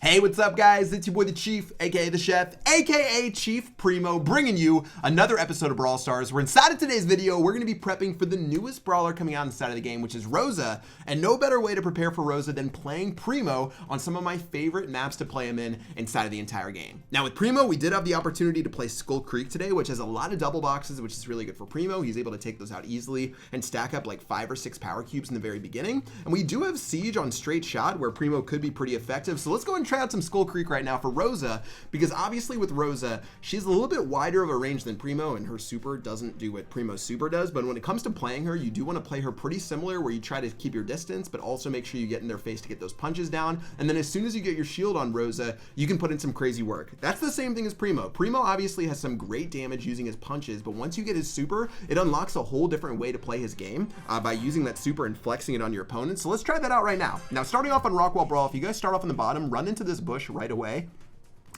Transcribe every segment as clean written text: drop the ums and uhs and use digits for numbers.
Hey, what's up, guys? It's your boy, the Chief, aka the Chef, aka Chief Primo, bringing you another episode of Brawl Stars. Where inside of today's video, we're going to be prepping for the newest brawler coming out inside of the game, which is Rosa. And no better way to prepare for Rosa than playing Primo on some of my favorite maps to play him in inside of the entire game. Now, with Primo, we did have the opportunity to play Skull Creek today, which has a lot of double boxes, which is really good for Primo. He's able to take those out easily and stack up like 5 or 6 power cubes in the very beginning. And we do have Siege on Straight Shot, where Primo could be pretty effective. So let's go and try out some Skull Creek right now for Rosa, because obviously with Rosa, she's a little bit wider of a range than Primo, and her super doesn't do what Primo's super does. But when it comes to playing her, you do want to play her pretty similar, where you try to keep your distance, but also make sure you get in their face to get those punches down. And then as soon as you get your shield on Rosa, you can put in some crazy work. That's the same thing as Primo. Primo obviously has some great damage using his punches, but once you get his super, it unlocks a whole different way to play his game by using that super and flexing it on your opponent. So let's try that out right now. Now, starting off on Rockwall Brawl, if you guys start off on the bottom, run into this bush right away,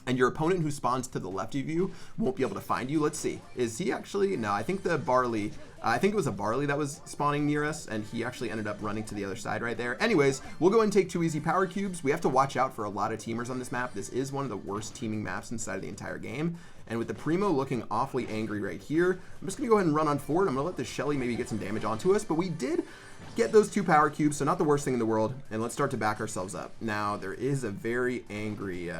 and your opponent who spawns to the left of you won't be able to find you. Let's see. Is he actually? No, I think the Barley, I think it was a Barley that was spawning near us, and he actually ended up running to the other side right there. Anyways, we'll go and take 2 easy power cubes. We have to watch out for a lot of teamers on this map. This is one of the worst teaming maps inside of the entire game. And with the Primo looking awfully angry right here, I'm just going to go ahead and run on forward. I'm going to let the Shelly maybe get some damage onto us, but we did get those 2 power cubes, so not the worst thing in the world. And let's start to back ourselves up. Now, there is a very angry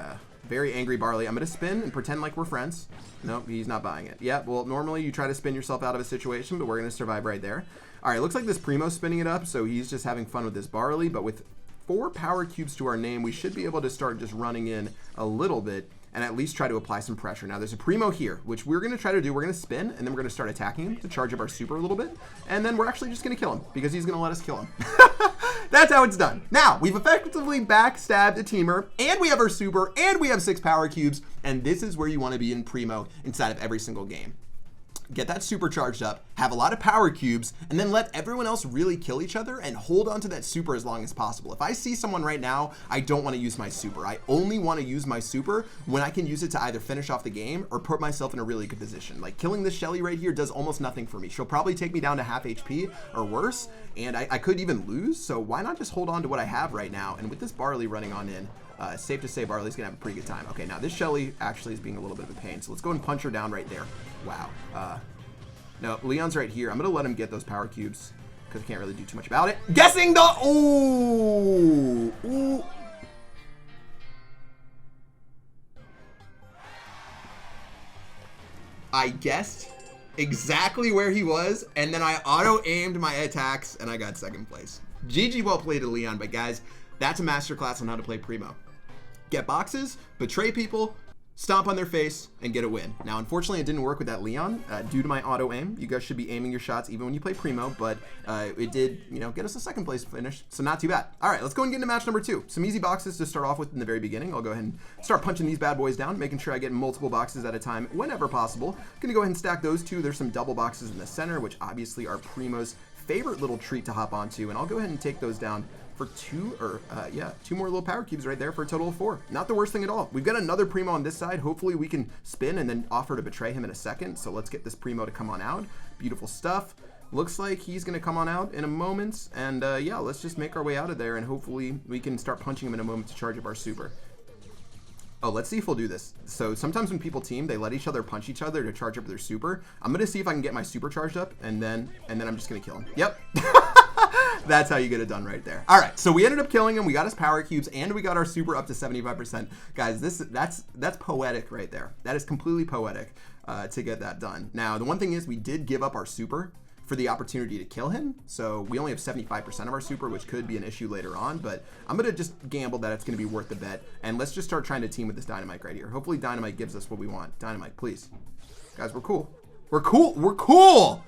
Barley. I'm going to spin and pretend like we're friends. Nope, he's not buying it. Yeah, well, normally you try to spin yourself out of a situation, but we're going to survive right there. All right, looks like this Primo's spinning it up, so he's just having fun with this Barley. But with 4 power cubes to our name, we should be able to start just running in a little bit and at least try to apply some pressure. Now, there's a Primo here, which we're going to try to do. We're going to spin, and then we're going to start attacking him to charge up our super a little bit. And then we're actually just going to kill him, because he's going to let us kill him. That's how it's done. Now, we've effectively backstabbed a teamer, and we have our super, and we have 6 power cubes, and this is where you want to be in Primo inside of every single game. Get that super charged up, have a lot of power cubes, and then let everyone else really kill each other and hold on to that super as long as possible. If I see someone right now, I don't want to use my super. I only want to use my super when I can use it to either finish off the game or put myself in a really good position. Like killing this Shelly right here does almost nothing for me. She'll probably take me down to half HP or worse, and I could even lose. So why not just hold on to what I have right now? And with this Barley running on in, safe to say Barley's gonna have a pretty good time. Okay, now this Shelly actually is being a little bit of a pain, so let's go and punch her down right there. Wow. No, Leon's right here. I'm gonna let him get those power cubes because I can't really do too much about it. Guessing the ooh. I guessed exactly where he was, and then I auto-aimed my attacks, and I got 2nd place. GG, well played to Leon, but guys, that's a masterclass on how to play Primo. Get boxes, betray people, stomp on their face, and get a win. Now, unfortunately, it didn't work with that Leon due to my auto aim. You guys should be aiming your shots even when you play Primo, but it did, get us a 2nd place finish, so not too bad. All right, let's go and get into match number 2. Some easy boxes to start off with in the very beginning. I'll go ahead and start punching these bad boys down, making sure I get multiple boxes at a time whenever possible. Gonna go ahead and stack those 2. There's some double boxes in the center, which obviously are Primo's favorite little treat to hop onto, and I'll go ahead and take those down for 2 more little power cubes right there for a total of 4. Not the worst thing at all. We've got another Primo on this side. Hopefully we can spin and then offer to betray him in a second. So let's get this Primo to come on out. Beautiful stuff. Looks like he's going to come on out in a moment. And yeah, let's just make our way out of there, and hopefully we can start punching him in a moment to charge up our super. Oh, let's see if we'll do this. So sometimes when people team, they let each other punch each other to charge up their super. I'm going to see if I can get my super charged up, and then I'm just going to kill him. Yep. That's how you get it done right there. All right, so we ended up killing him. We got his power cubes, and we got our super up to 75%. Guys, that's poetic right there. That is completely poetic to get that done. Now, the one thing is we did give up our super for the opportunity to kill him, so we only have 75% of our super, which could be an issue later on, but I'm going to just gamble that it's going to be worth the bet, and let's just start trying to team with this Dynamite right here. Hopefully Dynamite gives us what we want. Dynamite, please. Guys, we're cool. We're cool. We're cool!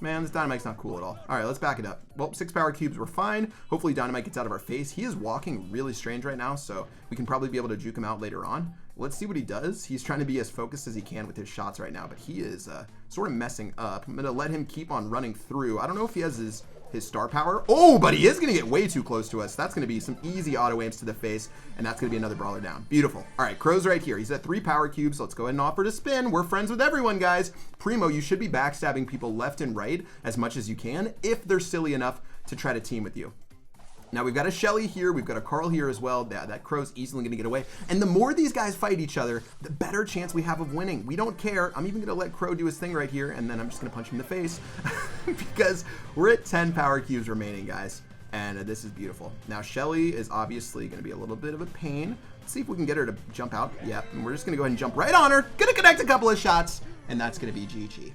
Man, this Dynamite's not cool at all. All right, let's back it up. Well, 6 power cubes, we're fine. Hopefully Dynamite gets out of our face. He is walking really strange right now, so we can probably be able to juke him out later on. Let's see what he does. He's trying to be as focused as he can with his shots right now, but he is sort of messing up. I'm going to let him keep on running through. I don't know if he has his star power. Oh, but he is going to get way too close to us. That's going to be some easy auto aims to the face, and that's going to be another brawler down. Beautiful. All right, Crow's right here. He's at 3 power cubes. Let's go ahead and offer to spin. We're friends with everyone, guys. Primo, you should be backstabbing people left and right as much as you can if they're silly enough to try to team with you. Now we've got a Shelly here, we've got a Carl here as well. Yeah, that Crow's easily gonna get away. And the more these guys fight each other, the better chance we have of winning. We don't care. I'm even gonna let Crow do his thing right here, and then I'm just gonna punch him in the face because we're at 10 power cubes remaining, guys. And this is beautiful. Now Shelly is obviously gonna be a little bit of a pain. Let's see if we can get her to jump out. Yep, and we're just gonna go ahead and jump right on her. Gonna connect a couple of shots, and that's gonna be GG.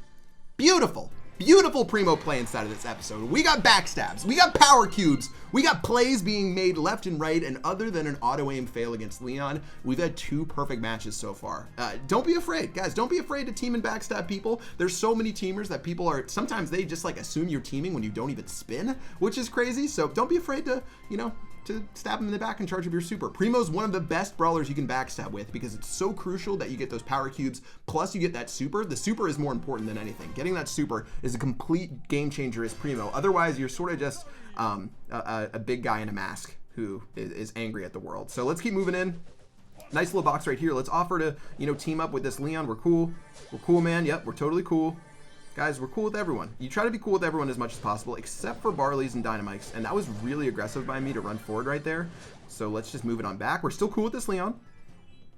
Beautiful. Beautiful Primo play inside of this episode. We got backstabs, we got power cubes, we got plays being made left and right, and other than an auto aim fail against Leon, we've had 2 perfect matches so far. Don't be afraid, guys. Don't be afraid to team and backstab people. There's so many teamers that people are, sometimes they just like assume you're teaming when you don't even spin, which is crazy. So don't be afraid to, you know, to stab him in the back and charge of your super. Primo's one of the best brawlers you can backstab with because it's so crucial that you get those power cubes, plus you get that super. The super is more important than anything. Getting that super is a complete game changer as Primo. Otherwise, you're sort of just a big guy in a mask who is angry at the world. So let's keep moving in. Nice little box right here. Let's offer to, you know, team up with this Leon. We're cool. We're cool, man. Yep, we're totally cool. Guys, we're cool with everyone. You try to be cool with everyone as much as possible, except for Barley's and Dynamite's. And that was really aggressive by me to run forward right there. So let's just move it on back. We're still cool with this Leon.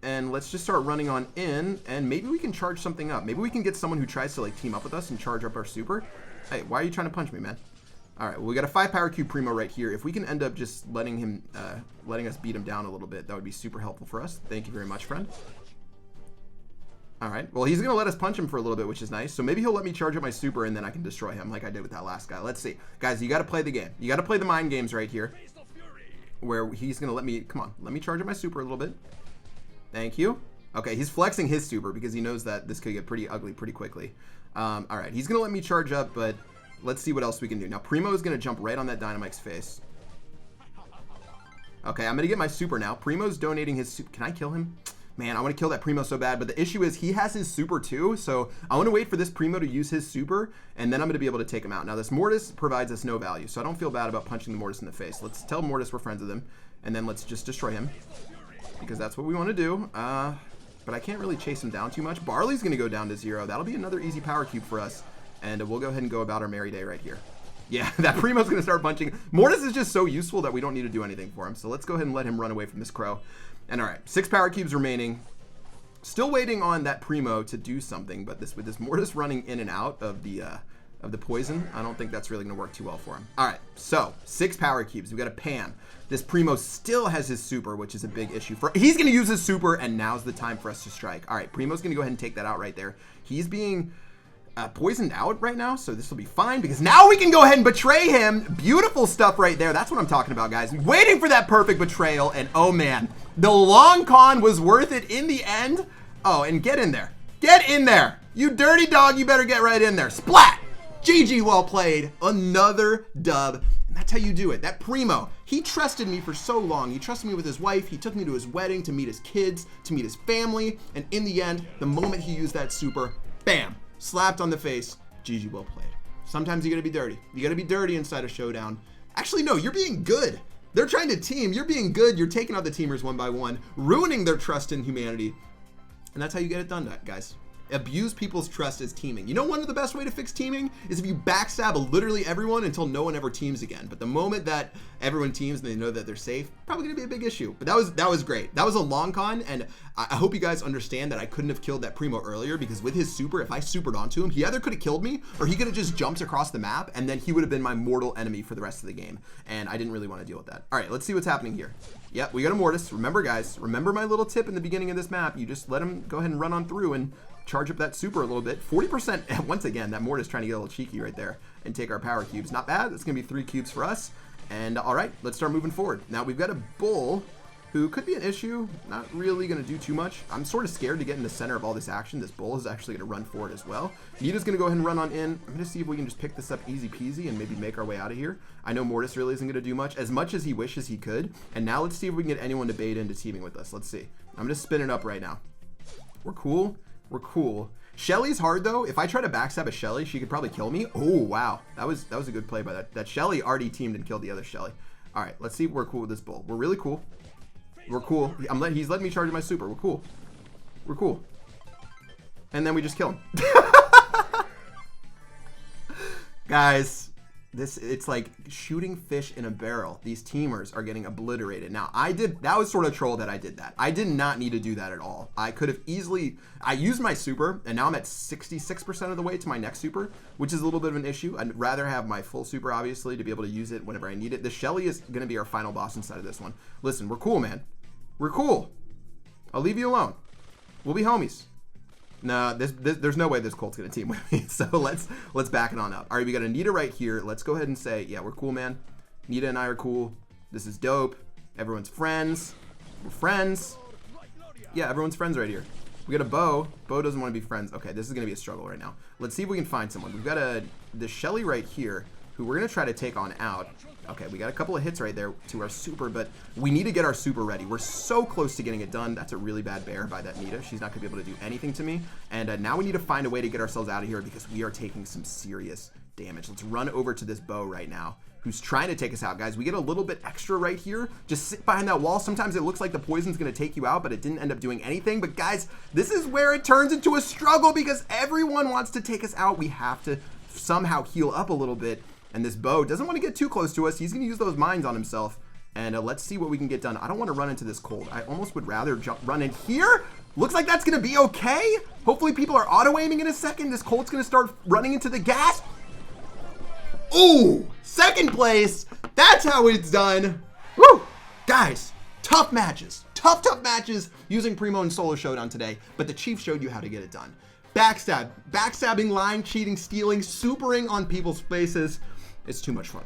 And let's just start running on in, and maybe we can charge something up. Maybe we can get someone who tries to like team up with us and charge up our super. Hey, why are you trying to punch me, man? All right, well, we got a 5 power cube Primo right here. If we can end up just letting him, letting us beat him down a little bit, that would be super helpful for us. Thank you very much, friend. All right, well, he's gonna let us punch him for a little bit, which is nice. So maybe he'll let me charge up my super and then I can destroy him like I did with that last guy. Let's see. Guys, you gotta play the game. You gotta play the mind games right here where he's gonna let me, come on, let me charge up my super a little bit. Thank you. Okay, he's flexing his super because he knows that this could get pretty ugly pretty quickly. All right, he's gonna let me charge up, but let's see what else we can do. Now, Primo is gonna jump right on that Dynamite's face. Okay, I'm gonna get my super now. Primo's donating his super. Can I kill him? Man, I want to kill that Primo so bad, but the issue is he has his super too, so I want to wait for this Primo to use his super, and then I'm going to be able to take him out. Now, this Mortis provides us no value, so I don't feel bad about punching the Mortis in the face. Let's tell Mortis we're friends with him, and then let's just destroy him, because that's what we want to do. But I can't really chase him down too much. Barley's going to go down to 0. That'll be another easy power cube for us, and we'll go ahead and go about our merry day right here. Yeah, that Primo's going to start punching. Mortis is just so useful that we don't need to do anything for him, so let's go ahead and let him run away from this Crow. And all right, 6 power cubes remaining. Still waiting on that Primo to do something, but with this Mortis running in and out of the poison, I don't think that's really going to work too well for him. All right, so 6 power cubes. We've got a Pam. This Primo still has his super, which is a big issue for. He's going to use his super, and now's the time for us to strike. All right, Primo's going to go ahead and take that out right there. He's being poisoned out right now, so this will be fine because now we can go ahead and betray him. Beautiful stuff right there. That's what I'm talking about, guys. Waiting for that perfect betrayal, and oh man, the long con was worth it in the end. Oh, and get in there. Get in there. You dirty dog, you better get right in there. Splat! GG, well played. Another dub. And that's how you do it. That Primo, he trusted me for so long. He trusted me with his wife. He took me to his wedding to meet his kids, to meet his family. And in the end, the moment he used that super, bam, slapped on the face. GG, well played. Sometimes you gotta be dirty. You gotta be dirty inside a showdown. Actually, no, you're being good. They're trying to team. You're being good. You're taking out the teamers one by one, ruining their trust in humanity. And that's how you get it done, guys. Abuse people's trust as teaming. You know, one of the best way to fix teaming is if you backstab literally everyone until no one ever teams again. But the moment that everyone teams and they know that they're safe, probably gonna be a big issue. But that was great. That was a long con, and I hope you guys understand that I couldn't have killed that Primo earlier because with his super, if I supered onto him, he either could have killed me or he could have just jumped across the map, and then he would have been my mortal enemy for the rest of the game. And I didn't really want to deal with that. All right, let's see what's happening here. Yep, we got a Mortis. Remember, guys, remember my little tip in the beginning of this map. You just let him go ahead and run on through and charge up that super a little bit. 40%, once again, that Mortis trying to get a little cheeky right there and take our power cubes. Not bad. It's going to be 3 cubes for us. And all right, let's start moving forward. Now we've got a Bull who could be an issue. Not really going to do too much. I'm sort of scared to get in the center of all this action. This Bull is actually going to run forward as well. Nita's going to go ahead and run on in. I'm going to see if we can just pick this up easy peasy and maybe make our way out of here. I know Mortis really isn't going to do much as he wishes he could. And now let's see if we can get anyone to bait into teaming with us. Let's see. I'm going to spin it up right now. We're cool. We're cool. Shelly's hard though. If I try to backstab a Shelly, she could probably kill me. Oh wow, that was a good play by that Shelly already teamed and killed the other Shelly. All right, let's see if we're cool with this Bull. We're really cool. We're cool. He's letting me charge my super. We're cool. We're cool. And then we just kill him. Guys, it's like shooting fish in a barrel. These teamers are getting obliterated. Now, that was sort of troll that I did that. I did not need to do that at all. I could have easily, I used my super, and now I'm at 66% of the way to my next super, which is a little bit of an issue. I'd rather have my full super, obviously, to be able to use it whenever I need it. The Shelly is going to be our final boss inside of this one. Listen, we're cool, man. We're cool. I'll leave you alone. We'll be homies. No, there's no way this Colt's gonna team with me. So let's back it on up. All right, we got Anita right here. Let's go ahead and say, yeah, we're cool, man. Anita and I are cool. This is dope. Everyone's friends. We're friends. Yeah, everyone's friends right here. We got a Bo. Bo doesn't want to be friends. Okay, this is gonna be a struggle right now. Let's see if we can find someone. We've got the Shelly right here, who we're gonna try to take on out. Okay, we got a couple of hits right there to our super, but we need to get our super ready. We're so close to getting it done. That's a really bad bear by that Nita. She's not going to be able to do anything to me. And now we need to find a way to get ourselves out of here because we are taking some serious damage. Let's run over to this Bo right now, who's trying to take us out, guys. We get a little bit extra right here. Just sit behind that wall. Sometimes it looks like the poison's going to take you out, but it didn't end up doing anything. But guys, this is where it turns into a struggle because everyone wants to take us out. We have to somehow heal up a little bit. And this Bo doesn't want to get too close to us. He's going to use those mines on himself. And let's see what we can get done. I don't want to run into this Colt. I almost would rather run in here. Looks like that's going to be okay. Hopefully people are auto-aiming in a second. This Colt's going to start running into the gas. Ooh, second place. That's how it's done. Woo! Guys, tough matches. Tough matches using Primo and Solo Showdown today. But the Chief showed you how to get it done. Backstabbing, lying, cheating, stealing, supering on people's faces. It's too much fun.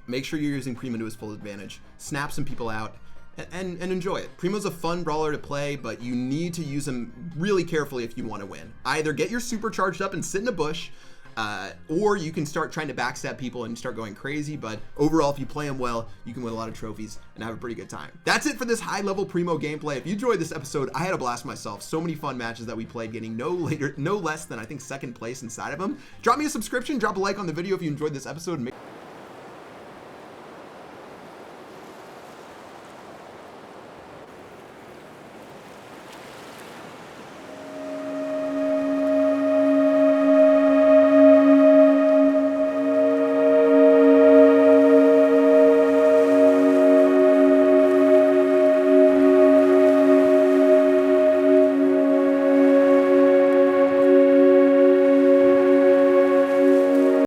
Make sure you're using Primo to his full advantage. Snap some people out and enjoy it. Primo's a fun brawler to play, but you need to use him really carefully if you want to win. Either get your super charged up and sit in a bush, or you can start trying to backstab people and start going crazy. But overall, if you play him well, you can win a lot of trophies and have a pretty good time. That's it for this high-level Primo gameplay. If you enjoyed this episode, I had a blast myself. So many fun matches that we played, getting no less than, I think, second place inside of them. Drop me a subscription, drop a like on the video if you enjoyed this episode.